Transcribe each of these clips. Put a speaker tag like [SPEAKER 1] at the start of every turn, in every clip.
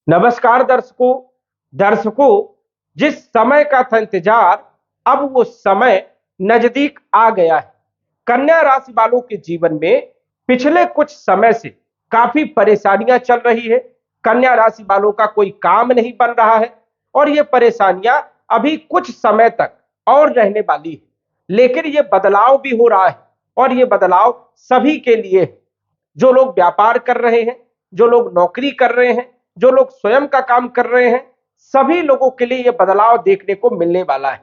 [SPEAKER 1] नमस्कार दर्शकों। जिस समय का था इंतजार, अब वो समय नजदीक आ गया है। कन्या राशि वालों के जीवन में पिछले कुछ समय से काफी परेशानियां चल रही है। कन्या राशि वालों का कोई काम नहीं बन रहा है और ये परेशानियां अभी कुछ समय तक और रहने वाली है। लेकिन ये बदलाव भी हो रहा है और ये बदलाव सभी के लिए है। जो लोग व्यापार कर रहे हैं, जो लोग नौकरी कर रहे हैं, जो लोग स्वयं का काम कर रहे हैं, सभी लोगों के लिए यह बदलाव देखने को मिलने वाला है।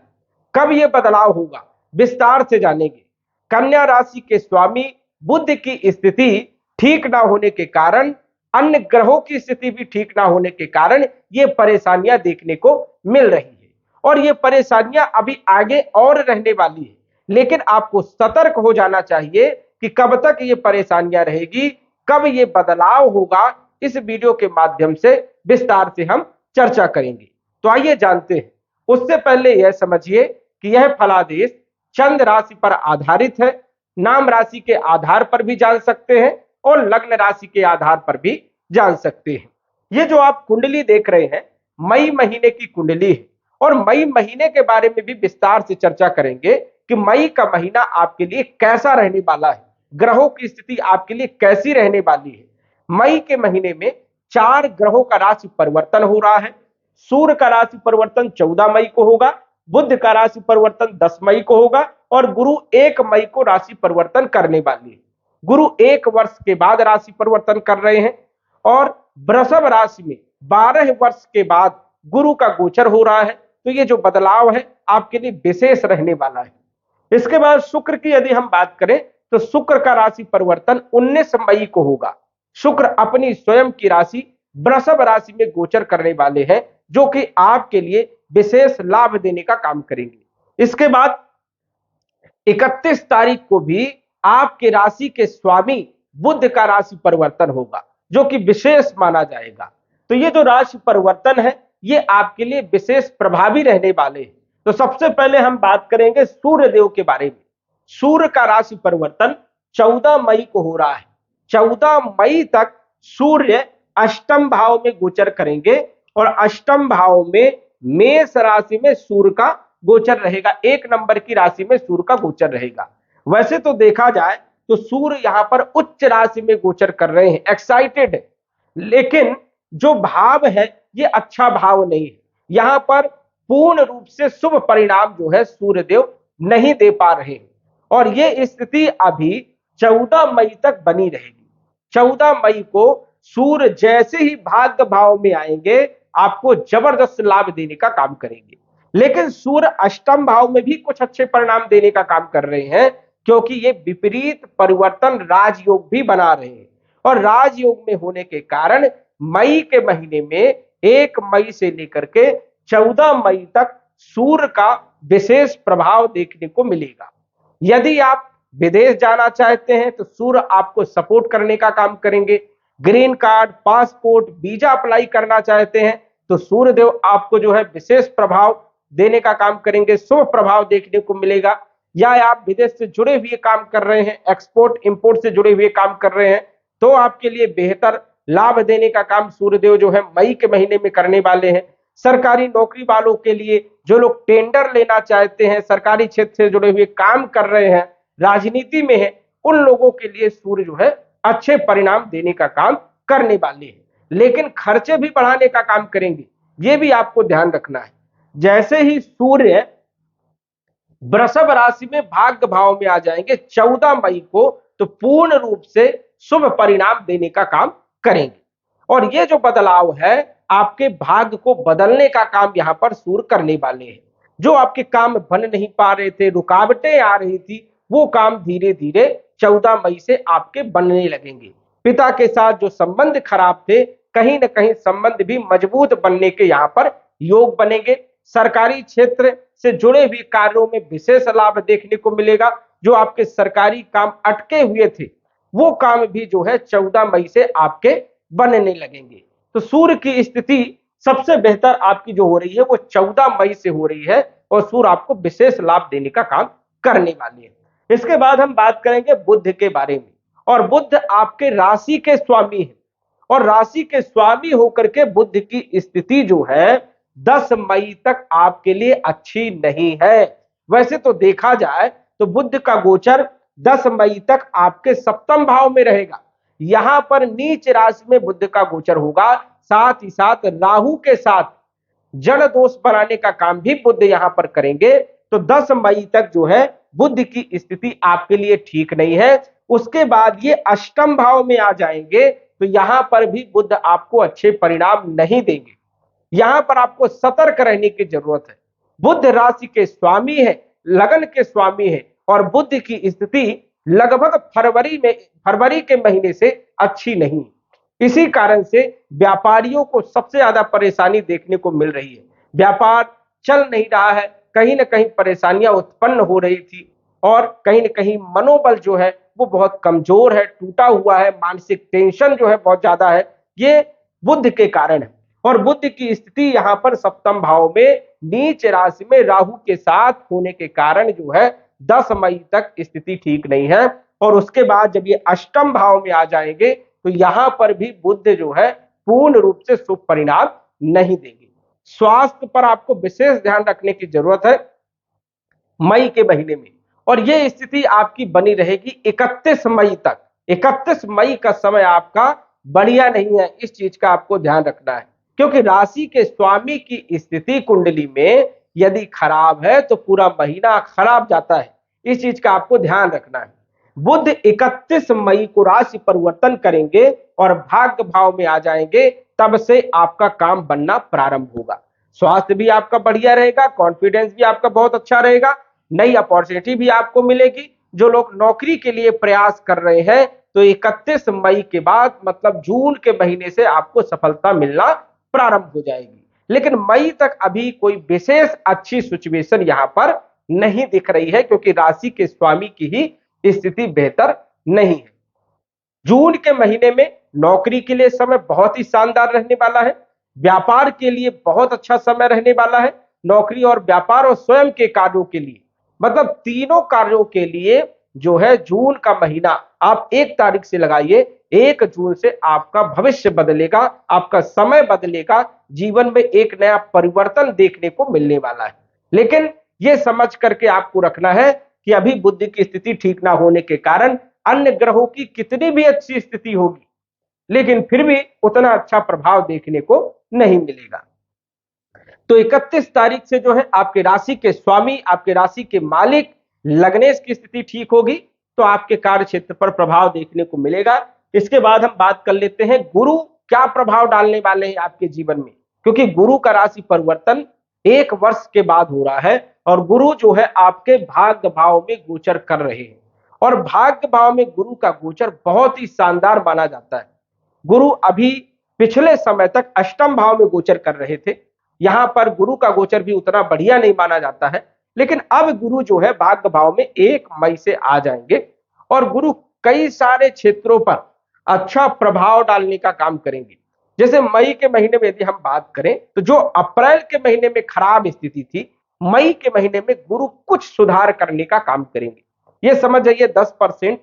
[SPEAKER 1] कब यह बदलाव होगा, विस्तार से जानेंगे। कन्या राशि के स्वामी बुध की स्थिति ठीक ना होने के कारण, अन्य ग्रहों की स्थिति भी ठीक ना होने के कारण ये परेशानियां देखने को मिल रही है और ये परेशानियां अभी आगे और रहने वाली है। लेकिन आपको सतर्क हो जाना चाहिए कि कब तक ये परेशानियां रहेगी, कब ये बदलाव होगा। इस वीडियो के माध्यम से विस्तार से हम चर्चा करेंगे। तो आइए जानते हैं। उससे पहले यह समझिए कि यह फलादेश चंद्र राशि पर आधारित है। नाम राशि के आधार पर भी जान सकते हैं और लग्न राशि के आधार पर भी जान सकते हैं। ये जो आप कुंडली देख रहे हैं, मई महीने की कुंडली है और मई महीने के बारे में भी विस्तार से चर्चा करेंगे कि मई का महीना आपके लिए कैसा रहने वाला है, ग्रहों की स्थिति आपके लिए कैसी रहने वाली है। मई के महीने में 4 ग्रहों का राशि परिवर्तन हो रहा है। सूर्य का राशि परिवर्तन 14 मई को होगा, बुध का राशि परिवर्तन 10 मई को होगा और गुरु 1 मई को राशि परिवर्तन करने वाली है। गुरु 1 वर्ष के बाद राशि परिवर्तन कर रहे हैं और वृषभ राशि में 12 वर्ष के बाद गुरु का गोचर हो रहा है। तो ये जो बदलाव है आपके लिए विशेष रहने वाला है। इसके बाद शुक्र की यदि हम बात करें तो शुक्र का राशि परिवर्तन 19 मई को होगा। शुक्र अपनी स्वयं की राशि वृषभ राशि में गोचर करने वाले हैं, जो कि आपके लिए विशेष लाभ देने का काम करेंगे। इसके बाद 31 तारीख को भी आपके राशि के स्वामी बुध का राशि परिवर्तन होगा, जो कि विशेष माना जाएगा। तो ये जो राशि परिवर्तन है ये आपके लिए विशेष प्रभावी रहने वाले हैं। तो सबसे पहले हम बात करेंगे सूर्य देव के बारे में। सूर्य का राशि परिवर्तन 14 मई को हो रहा है। 14 मई तक सूर्य अष्टम भाव में गोचर करेंगे और अष्टम भाव में मेष राशि में सूर्य का गोचर रहेगा। 1 नंबर की राशि में सूर्य का गोचर रहेगा। वैसे तो देखा जाए तो सूर्य यहां पर उच्च राशि में गोचर कर रहे हैं, एक्साइटेड है, लेकिन जो भाव है ये अच्छा भाव नहीं है। यहां पर पूर्ण रूप से शुभ परिणाम जो है सूर्य देव नहीं दे पा रहे हैं और ये स्थिति अभी 14 मई तक बनी रहेगी। 14 मई को सूर्य जैसे ही भाग्य भाव में आएंगे आपको जबरदस्त लाभ देने का काम करेंगे। लेकिन सूर्य अष्टम भाव में भी कुछ अच्छे परिणाम देने का काम कर रहे हैं, क्योंकि ये विपरीत परिवर्तन राजयोग भी बना रहे हैं और राजयोग में होने के कारण मई के महीने में 1 मई से लेकर के 14 मई तक सूर्य का विशेष प्रभाव देखने को मिलेगा। यदि आप विदेश जाना चाहते हैं तो सूर्य आपको सपोर्ट करने का काम करेंगे। Green card, passport, visa apply करना चाहते हैं तो सूर्य देव आपको जो है विशेष प्रभाव देने का काम करेंगे, शुभ प्रभाव देखने को मिलेगा। या आप विदेश से जुड़े हुए काम कर रहे हैं, एक्सपोर्ट इंपोर्ट से जुड़े हुए काम कर रहे हैं, तो आपके लिए बेहतर लाभ देने का काम सूर्यदेव जो है मई के महीने में करने वाले हैं। सरकारी नौकरी वालों के लिए, जो लोग टेंडर लेना चाहते हैं, सरकारी क्षेत्र से जुड़े हुए काम कर रहे हैं, राजनीति में है, उन लोगों के लिए सूर्य जो है अच्छे परिणाम देने का काम करने वाले हैं। लेकिन खर्चे भी बढ़ाने का काम करेंगे, ये भी आपको ध्यान रखना है। जैसे ही सूर्य वृषभ राशि में भाग्य भाव में आ जाएंगे 14 मई को, तो पूर्ण रूप से शुभ परिणाम देने का काम करेंगे और ये जो बदलाव है आपके भाग्य को बदलने का काम यहां पर सूर्य करने वाले हैं। जो आपके काम बन नहीं पा रहे थे, रुकावटें आ रही थी, वो काम धीरे धीरे 14 मई से आपके बनने लगेंगे। पिता के साथ जो संबंध खराब थे, कहीं ना कहीं संबंध भी मजबूत बनने के यहाँ पर योग बनेंगे। सरकारी क्षेत्र से जुड़े हुए कार्यों में विशेष लाभ देखने को मिलेगा। जो आपके सरकारी काम अटके हुए थे वो काम भी जो है 14 मई से आपके बनने लगेंगे। तो सूर्य की स्थिति सबसे बेहतर आपकी जो हो रही है वो 14 मई से हो रही है और सूर्य आपको विशेष लाभ देने का काम करने वाले हैं। इसके बाद हम बात करेंगे बुध के बारे में। और बुध आपके राशि के स्वामी है और राशि के स्वामी होकर के बुध की स्थिति जो है 10 मई तक आपके लिए अच्छी नहीं है। वैसे तो देखा जाए तो बुध का गोचर 10 मई तक आपके सप्तम भाव में रहेगा। यहां पर नीच राशि में बुध का गोचर होगा, साथ ही साथ राहु के साथ जड़ दोष बनाने का काम भी बुध यहां पर करेंगे। तो 10 मई तक जो है बुध की स्थिति आपके लिए ठीक नहीं है। उसके बाद ये अष्टम भाव में आ जाएंगे तो यहां पर भी बुध आपको अच्छे परिणाम नहीं देंगे। यहां पर आपको सतर्क रहने की जरूरत है। बुध राशि के स्वामी है, लगन के स्वामी है, और बुध की स्थिति लगभग फरवरी के महीने से अच्छी नहीं। इसी कारण से व्यापारियों को सबसे ज्यादा परेशानी देखने को मिल रही है। व्यापार चल नहीं रहा है, कहीं ना कहीं परेशानियां उत्पन्न हो रही थी, और कहीं ना कहीं मनोबल जो है वो बहुत कमजोर है, टूटा हुआ है, मानसिक टेंशन जो है बहुत ज्यादा है। ये बुध के कारण है। और बुध की स्थिति यहां पर सप्तम भाव में नीच राशि में राहु के साथ होने के कारण जो है 10 मई तक स्थिति ठीक नहीं है। और उसके बाद जब ये अष्टम भाव में आ जाएंगे तो यहां पर भी बुध जो है पूर्ण रूप से शुभ परिणाम नहीं देंगे। स्वास्थ्य पर आपको विशेष ध्यान रखने की जरूरत है मई के महीने में, और ये स्थिति आपकी बनी रहेगी 31 मई तक। 31 मई का समय आपका बढ़िया नहीं है, इस चीज का आपको ध्यान रखना है, क्योंकि राशि के स्वामी की स्थिति कुंडली में यदि खराब है तो पूरा महीना खराब जाता है। इस चीज का आपको ध्यान रखना है। बुध 31 मई को राशि परिवर्तन करेंगे और भाग्य भाव में आ जाएंगे, तब से आपका काम बनना प्रारंभ होगा। स्वास्थ्य भी आपका बढ़िया रहेगा, कॉन्फिडेंस भी आपका बहुत अच्छा रहेगा, नई अपॉर्चुनिटी भी आपको मिलेगी। जो लोग नौकरी के लिए प्रयास कर रहे हैं तो 31 मई के बाद मतलब जून के महीने से आपको सफलता मिलना प्रारंभ हो जाएगी। लेकिन मई तक अभी कोई विशेष अच्छी सिचुएशन यहां पर नहीं दिख रही है, क्योंकि राशि के स्वामी की ही स्थिति बेहतर नहीं है। जून के महीने में नौकरी के लिए समय बहुत ही शानदार रहने वाला है, व्यापार के लिए बहुत अच्छा समय रहने वाला है। नौकरी और व्यापार और स्वयं के कार्यों के लिए, मतलब तीनों कार्यों के लिए जो है जून का महीना आप 1 तारीख से लगाइए, 1 जून से आपका भविष्य बदलेगा, आपका समय बदलेगा, जीवन में एक नया परिवर्तन देखने को मिलने वाला है। लेकिन यह समझ करके आपको रखना है कि अभी बुध की स्थिति ठीक ना होने के कारण अन्य ग्रहों की कितनी भी अच्छी स्थिति होगी, लेकिन फिर भी उतना अच्छा प्रभाव देखने को नहीं मिलेगा। तो 31 तारीख से जो है आपके राशि के स्वामी, आपके राशि के मालिक लग्नेश की स्थिति ठीक होगी, तो आपके कार्य क्षेत्र पर प्रभाव देखने को मिलेगा। इसके बाद हम बात कर लेते हैं गुरु क्या प्रभाव डालने वाले हैं आपके जीवन में, क्योंकि गुरु का राशि परिवर्तन 1 वर्ष के बाद हो रहा है, और गुरु जो है आपके भाग्य भाव में गोचर कर रहे हैं। और भाग्य भाव में गुरु का गोचर बहुत ही शानदार माना जाता है। गुरु अभी पिछले समय तक अष्टम भाव में गोचर कर रहे थे, यहां पर गुरु का गोचर भी उतना बढ़िया नहीं माना जाता है। लेकिन अब गुरु जो है भाग्य भाव में 1 मई से आ जाएंगे, और गुरु कई सारे क्षेत्रों पर अच्छा प्रभाव डालने का काम करेंगे। जैसे मई के महीने में यदि हम बात करें तो जो अप्रैल के महीने में खराब स्थिति थी, मई के महीने में गुरु कुछ सुधार करने का काम करेंगे। ये समझ जाइए 10%,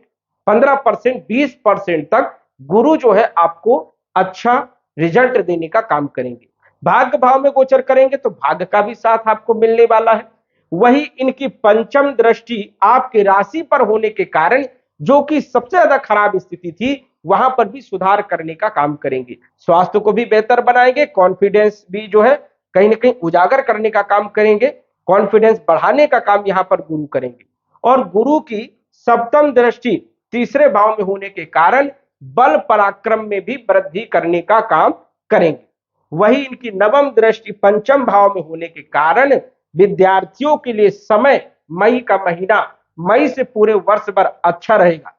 [SPEAKER 1] 15%, 20% तक गुरु जो है आपको अच्छा रिजल्ट देने का काम करेंगे। भाग्य भाव में गोचर करेंगे तो भाग्य का भी साथ आपको मिलने वाला है। वही इनकी पंचम दृष्टि आपके राशि पर होने के कारण जो कि सबसे ज्यादा खराब स्थिति थी, वहां पर भी सुधार करने का काम करेंगे। स्वास्थ्य को भी बेहतर बनाएंगे, कॉन्फिडेंस भी जो है कहीं ना कहीं उजागर करने का काम करेंगे, कॉन्फिडेंस बढ़ाने का काम यहां पर गुरु करेंगे। और गुरु की सप्तम दृष्टि तीसरे भाव में होने के कारण बल पराक्रम में भी वृद्धि करने का काम करेंगे। वही इनकी नवम दृष्टि पंचम भाव में होने के कारण विद्यार्थियों के लिए समय मई का महीना, मई से पूरे वर्ष भर अच्छा रहेगा।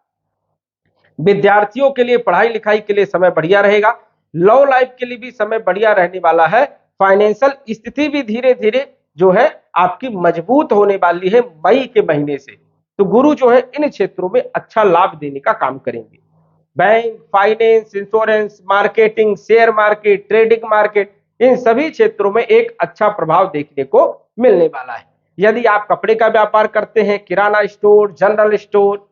[SPEAKER 1] विद्यार्थियों के लिए पढ़ाई लिखाई के लिए समय बढ़िया रहेगा, लव लाइफ के लिए भी समय बढ़िया रहने वाला है। फाइनेंशियल स्थिति भी धीरे धीरे जो है आपकी मजबूत होने वाली है मई के महीने से। तो गुरु जो है इन क्षेत्रों में अच्छा लाभ देने का काम करेंगे। Bank, finance, insurance, marketing, share market, trading market, इन सभी क्षेत्रों में एक अच्छा प्रभाव देखने को मिलने वाला है। यदि आप कपड़े का व्यापार करते हैं, किराना स्टोर, जनरल स्टोर,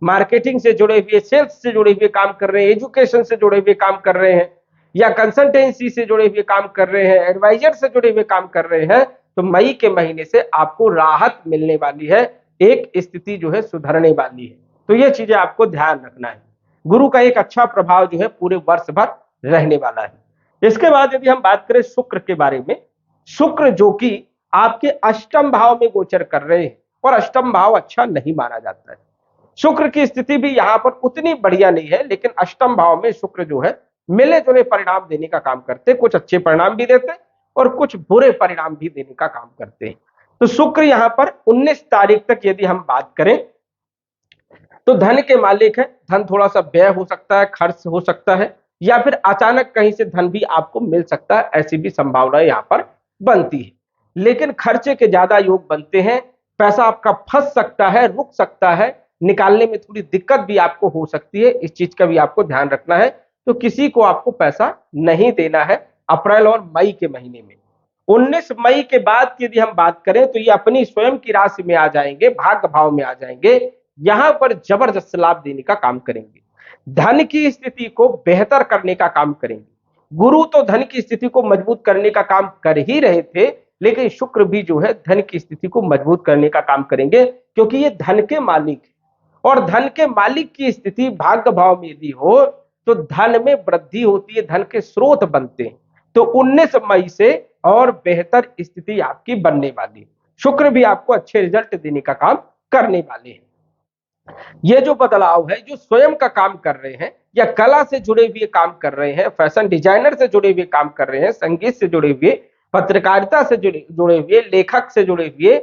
[SPEAKER 1] मार्केटिंग से जुड़े हुए, सेल्स से जुड़े हुए काम कर रहे हैं, एजुकेशन से जुड़े हुए काम कर रहे हैं, या कंसल्टेंसी से जुड़े हुए काम कर रहे हैं, एडवाइजर से जुड़े हुए काम कर रहे हैं, तो मई के महीने से आपको राहत मिलने वाली है, एक स्थिति जो है सुधरने वाली है। तो ये चीजें आपको ध्यान रखना है। गुरु का एक अच्छा प्रभाव जो है पूरे वर्ष भर रहने वाला है। इसके बाद यदि हम बात करें शुक्र के बारे में, शुक्र जो कि आपके अष्टम भाव में गोचर कर रहे हैं, और अष्टम भाव अच्छा नहीं माना जाता है। शुक्र की स्थिति भी यहां पर उतनी बढ़िया नहीं है, लेकिन अष्टम भाव में शुक्र जो है मिले जुले परिणाम देने का काम करते, कुछ अच्छे परिणाम भी देते और कुछ बुरे परिणाम भी देने का काम करते हैं। तो शुक्र यहां पर 19 तारीख तक यदि हम बात करें तो धन के मालिक है। धन थोड़ा सा व्यय हो सकता है, खर्च हो सकता है, या फिर अचानक कहीं से धन भी आपको मिल सकता है, ऐसी भी संभावना यहां पर बनती है। लेकिन खर्चे के ज्यादा योग बनते हैं, पैसा आपका फंस सकता है, रुक सकता है, निकालने में थोड़ी दिक्कत भी आपको हो सकती है, इस चीज का भी आपको ध्यान रखना है। तो किसी को आपको पैसा नहीं देना है अप्रैल और मई के महीने में। 19 मई के बाद यदि हम बात करें तो ये अपनी स्वयं की राशि में आ जाएंगे, भाग्य भाव में आ जाएंगे, यहां पर जबरदस्त लाभ देने का काम करेंगे, धन की स्थिति को बेहतर करने का काम करेंगे। गुरु तो धन की स्थिति को मजबूत करने का काम कर ही रहे थे, लेकिन शुक्र भी जो है धन की स्थिति को मजबूत करने का काम करेंगे, क्योंकि ये धन के मालिक है, और धन के मालिक की स्थिति भाग्य भाव में यदि हो तो धन में वृद्धि होती है, धन के स्रोत बनते हैं। तो 19 मई से और बेहतर स्थिति आपकी बनने वाली है। शुक्र भी आपको अच्छे रिजल्ट देने का काम करने वाले हैं। ये जो बदलाव है, जो स्वयं का काम कर रहे हैं या कला से जुड़े हुए काम कर रहे हैं, फैशन डिजाइनर से जुड़े हुए काम कर रहे हैं, संगीत से जुड़े हुए, पत्रकारिता से जुड़े हुए, लेखक से जुड़े हुए,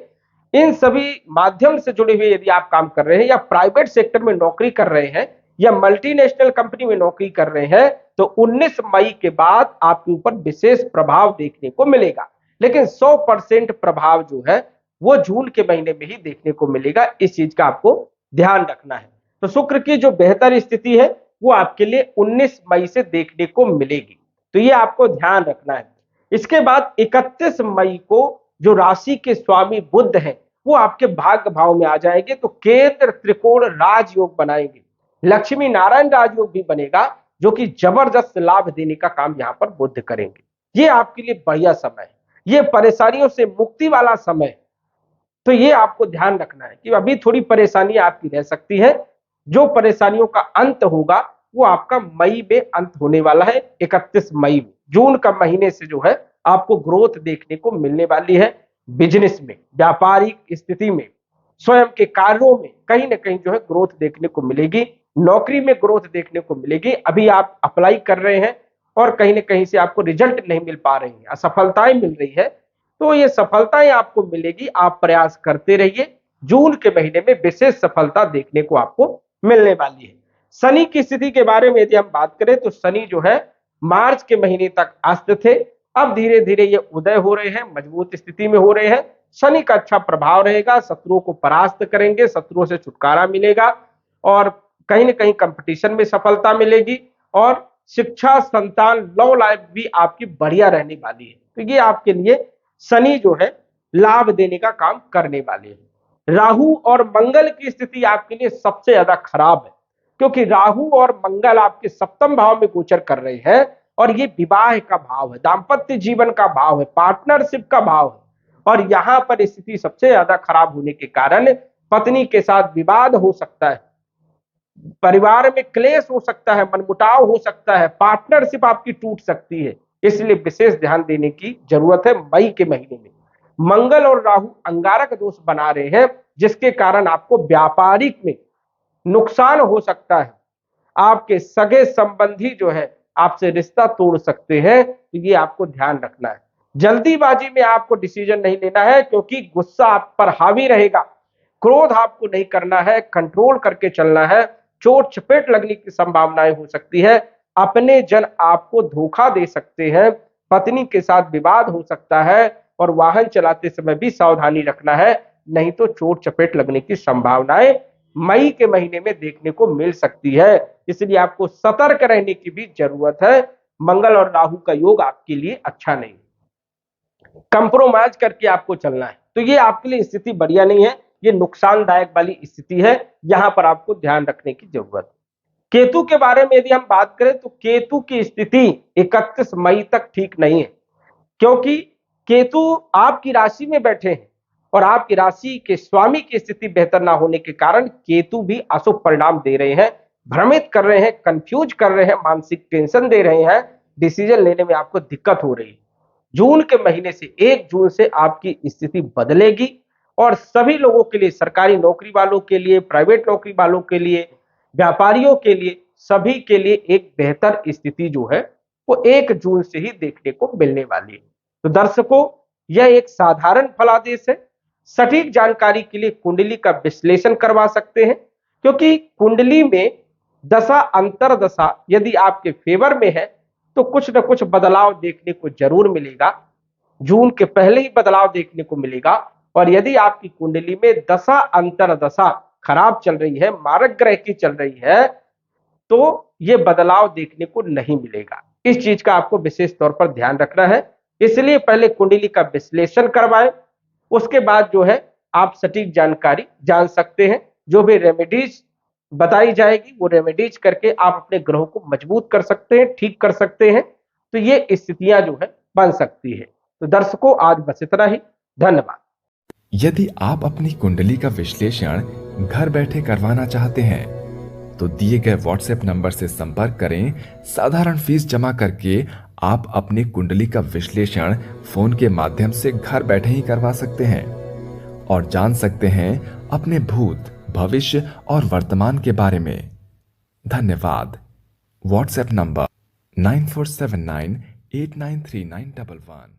[SPEAKER 1] इन सभी माध्यम से जुड़े हुए यदि आप काम कर रहे हैं, या प्राइवेट सेक्टर में नौकरी कर रहे हैं, या मल्टीनेशनल कंपनी में नौकरी कर रहे हैं, तो 19 मई के बाद आपके ऊपर विशेष प्रभाव देखने को मिलेगा। लेकिन 100% प्रभाव जो है वो जून के महीने में ही देखने को मिलेगा, इस चीज का आपको ध्यान रखना है। तो शुक्र की जो बेहतर स्थिति है वो आपके लिए 19 मई से देखने को मिलेगी, तो ये आपको ध्यान रखना है। इसके बाद 31 मई को जो राशि के स्वामी बुध हैं वो आपके भाग्य भाव में आ जाएंगे, तो केंद्र त्रिकोण राजयोग बनाएंगे, लक्ष्मी नारायण राजयोग भी बनेगा, जो कि जबरदस्त लाभ देने का काम यहां पर बुध करेंगे। ये आपके लिए बढ़िया समय है, ये परेशानियों से मुक्ति वाला समय है। तो ये आपको ध्यान रखना है कि अभी थोड़ी परेशानी आपकी रह सकती है, जो परेशानियों का अंत होगा वो आपका मई में अंत होने वाला है, 31 मई में। जून का महीने से जो है आपको ग्रोथ देखने को मिलने वाली है, बिजनेस में, व्यापारिक स्थिति में, स्वयं के कार्यों में कहीं ना कहीं जो है ग्रोथ देखने को मिलेगी, नौकरी में ग्रोथ देखने को मिलेगी। अभी आप अप्लाई कर रहे हैं और कहीं ना कहीं से आपको रिजल्ट नहीं मिल पा रही है, असफलताएं मिल रही है, तो ये सफलताएं आपको मिलेगी, आप प्रयास करते रहिए। जून के महीने में विशेष सफलता देखने को आपको मिलने वाली है। शनि की स्थिति के बारे में यदि हम बात करें तो शनि जो है मार्च के महीने तक अस्त थे, अब धीरे धीरे ये उदय हो रहे हैं, मजबूत स्थिति में हो रहे हैं। शनि का अच्छा प्रभाव रहेगा, शत्रुओं को परास्त करेंगे, शत्रुओं से छुटकारा मिलेगा, और कहीं ना कहीं कंपटीशन में सफलता मिलेगी, और शिक्षा, संतान, लव लाइफ भी आपकी बढ़िया रहने वाली है। तो ये आपके लिए शनि जो है लाभ देने का काम करने वाले हैं। राहु और मंगल की स्थिति आपके लिए सबसे ज्यादा खराब है, क्योंकि राहु और मंगल आपके सप्तम भाव में गोचर कर रहे हैं, और ये विवाह का भाव है, दाम्पत्य जीवन का भाव है, पार्टनरशिप का भाव है, और यहां पर स्थिति सबसे ज्यादा खराब होने के कारण पत्नी के साथ विवाद हो सकता है, परिवार में क्लेश हो सकता है, मनमुटाव हो सकता है, पार्टनरशिप आपकी टूट सकती है। इसलिए विशेष ध्यान देने की जरूरत है मई के महीने में। मंगल और राहु अंगारक दोष बना रहे हैं, जिसके कारण आपको व्यापारिक में नुकसान हो सकता है, आपके सगे संबंधी जो है आपसे रिश्ता तोड़ सकते हैं, तो ये आपको ध्यान रखना है। जल्दीबाजी में आपको डिसीजन नहीं लेना है, क्योंकि गुस्सा आप पर हावी रहेगा, क्रोध आपको नहीं करना है, कंट्रोल करके चलना है, चोट चपेट लगने की संभावनाएं हो सकती है, अपने जन आपको धोखा दे सकते हैं, पत्नी के साथ विवाद हो सकता है, और वाहन चलाते समय भी सावधानी रखना है, नहीं तो चोट चपेट लगने की संभावनाएं मई के महीने में देखने को मिल सकती है। इसलिए आपको सतर्क रहने की भी जरूरत है। मंगल और राहु का योग आपके लिए अच्छा नहीं, कंप्रोमाइज करके आपको चलना है, तो ये आपके लिए स्थिति बढ़िया नहीं है। ये नुकसानदायक वाली स्थिति है, यहां पर आपको ध्यान रखने की जरूरत है। केतु के बारे में यदि हम बात करें तो केतु की स्थिति 31 मई तक ठीक नहीं है, क्योंकि केतु आपकी राशि में बैठे हैं और आपकी राशि के स्वामी की स्थिति बेहतर ना होने के कारण केतु भी अशुभ परिणाम दे रहे हैं, भ्रमित कर रहे हैं, कंफ्यूज कर रहे हैं, मानसिक टेंशन दे रहे हैं, डिसीजन लेने में आपको दिक्कत हो रही है। जून के महीने से 1 जून से आपकी स्थिति बदलेगी और सभी लोगों के लिए, सरकारी नौकरी वालों के लिए, प्राइवेट नौकरी वालों के लिए, व्यापारियों के लिए, सभी के लिए एक बेहतर स्थिति जो है वो 1 जून से ही देखने को मिलने वाली है। तो दर्शकों, यह एक साधारण फलादेश है। सटीक जानकारी के लिए कुंडली का विश्लेषण करवा सकते हैं, क्योंकि कुंडली में दशा अंतरदशा यदि आपके फेवर में है तो कुछ न कुछ बदलाव देखने को जरूर मिलेगा। जून के पहले ही बदलाव देखने को मिलेगा। और यदि आपकी कुंडली में दशा अंतरदशा खराब चल रही है, मारक ग्रह की चल रही है, तो ये बदलाव देखने को नहीं मिलेगा। इस चीज का आपको विशेष तौर पर ध्यान रखना है। इसलिए पहले कुंडली का विश्लेषण करवाएं, उसके बाद जो है आप सटीक जानकारी जान सकते हैं। जो भी रेमेडीज बताई जाएगी वो रेमेडीज करके आप अपने ग्रहों को मजबूत कर सकते हैं, ठीक कर सकते हैं। तो ये स्थितियां जो है बन सकती है। तो दर्शकों, आज बस इतना ही। धन्यवाद।
[SPEAKER 2] यदि आप अपनी कुंडली का विश्लेषण घर बैठे करवाना चाहते हैं तो दिए गए व्हाट्सएप नंबर से संपर्क करें। साधारण फीस जमा करके आप अपनी कुंडली का विश्लेषण फोन के माध्यम से घर बैठे ही करवा सकते हैं और जान सकते हैं अपने भूत, भविष्य और वर्तमान के बारे में। धन्यवाद। WhatsApp number 9479893911।